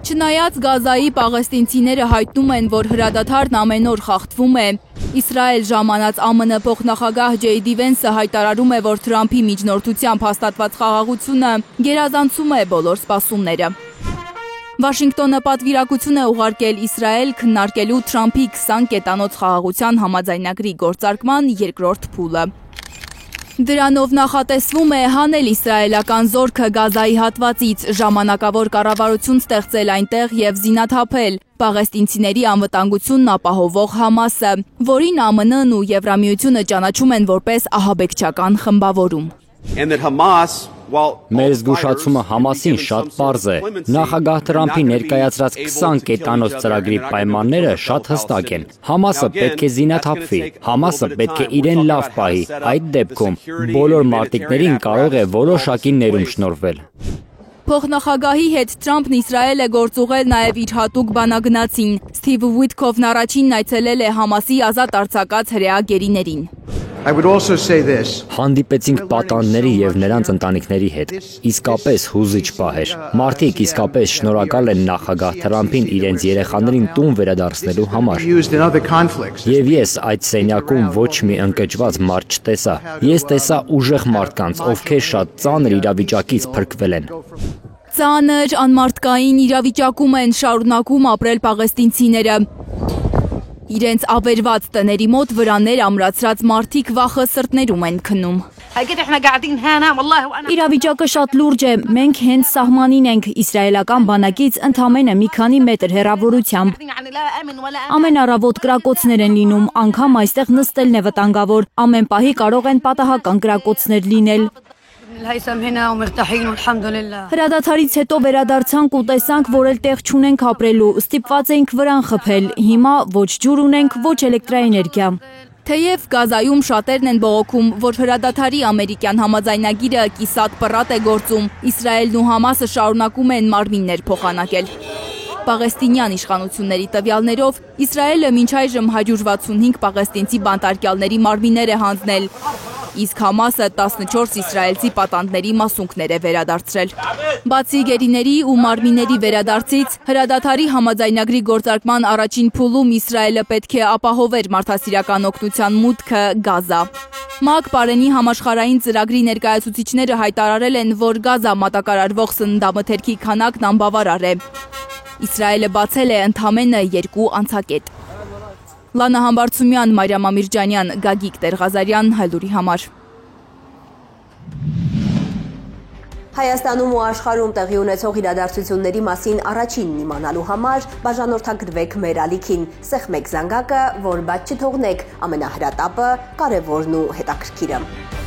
Չնայած Գազայի պաղեստինցիները հայտնում են, որ հրադադարն ամեն օր խախտվում է, Իսրայել ժամանած ԱՄՆ փոխնախագահ Ջեյդի Վենսը հայտարարում է, որ Թրամփի միջնորդությամբ հաստատված խաղաղությունը գերազանցում է բոլոր սպասումները։ Վաշինգտոնը պատվիրակություն է ուղարկել Իսրայել քննարկելու Թրամփի 20 կետանոց խաղաղության համաձայնագրի գործարկման երկրորդ փուլը։ Դրանով նախատեսվում է հանել իսրայելական զորքը Գազայի հատվածից, ժամանակավոր կառավարություն ստեղծել այնտեղ եւ զինաթափել պաղեստինցիների անվտանգությունն ապահովող Համասը, որին ԱՄՆ-ն ու Եվրամիությունը ճանաչում են որպես ահաբեկչական խմբավորում։ Մեր զգուշացումը Համասին շատ պարզ է։ Նախագահ Թրամփի ներկայացրած 20 կետանոց ծրագրի պայմանները շատ հստակ են։ Համասը պետք է զինաթափվի, Համասը պետք է իրեն լավ պահի, այդ դեպքում բոլոր մարտիկներին կարող է որոշակի ներում շնորհվել։ Փոխնախագահի հետ Թրամփն Իսրայել է գործուղել նաև իր հատուկ բանագնացին։ Սթիվ Ուիթքոֆն առաջինն այցելել է Համասի ազատ արձակած հրեա գերիներին։ Հանդիպեցինք պատանների եւ նրանց ընտանիքների հետ։ Իսկապես հուզիչ պահ էր։ Մարդիկ իսկապես շնորհակալ են նախագահ Թրամփին իրենց երեխաներին տուն վերադարձնելու համար։ Եվ ես այդ սենյակում ոչ մի ընկճված մարդ չտեսա։ Ես տեսա ուժեղ մարդկանց, ովքեր շատ ծանր իրավիճակից փրկվել են։ Ծանր, անմարդկային իրավիճակում են շարունակում ապրել պաղեստինցիները։ Իրենց ավերված տների մոտ վրաներ ամրացրած մարդիկ վախը սրտներում են քնում։ Իրավիճակը շատ լուրջ է, մենք հենց սահմանին ենք, իսրայելական բանակից ընդամենը մի քանի մետր հեռավորությամբ։ Ամեն առավոտ կրակոցներ են լինում, անգամ այստեղ նստելն է վտանգավոր, ամեն պահի կարող են պատահական կրակոցներ լինել։ Հրադադարից հետո վերադարձանք ու տեսանք, որ էլ տեղ չունենք ապրելու, ստիպված էինք վրան խփել, հիմա ոչ ջուր ունենք, ոչ էլեկտրաէներգիա։ Թեև Գազայում շատերն են բողոքում, որ հրադադարի ամերիկյան համաձայնագիրը կիսատ պռատ է գործում, Իսրայելն ու Համասը շարունակում են մարմիններ փոխանակել։ Պաղեստինյան իշխանությունների տվյալներով Իսրայելը մինչ այժմ 165 պաղեստինցի բանտարկյալների մարմիններ է հանձնել, իսկ Համասը 14 իսրայելցի պատանդների մասունքներ է վերադարձրել։ Բացի գերիների ու մարմինների վերադարձից, հրադադարի համաձայնագրի գործարկման առաջին փուլում Իսրայելը պետք է ապահովեր մարդասիրական օգնության մուտքը Գազա։ ՄԱԿ Պարենի համաշխարհային ծրագրի ներկայացուցիչները հայտարարել են, որ Գազա մատակարարվող սննդամթերքի քանակն անբավարար է։ Իսրայելը բացել է ընդամենը 2 անցակետ։ Լանա Համբարձումյան, Մարիամ Ամիրջանյան, Գագիկ Տեր-Ղազարյան, Հայլուրի համար։ Հայաստանում ու աշխարհում տեղի ունեցող իրադարձությունների մասին առաջինն իմանալու համար բաժանորդագրվեք մեր ալիքին, սեղմեք զանգակը, որ բաց չթողնեք ամենահրատապը, կարևորն ու հետաքրքիրը։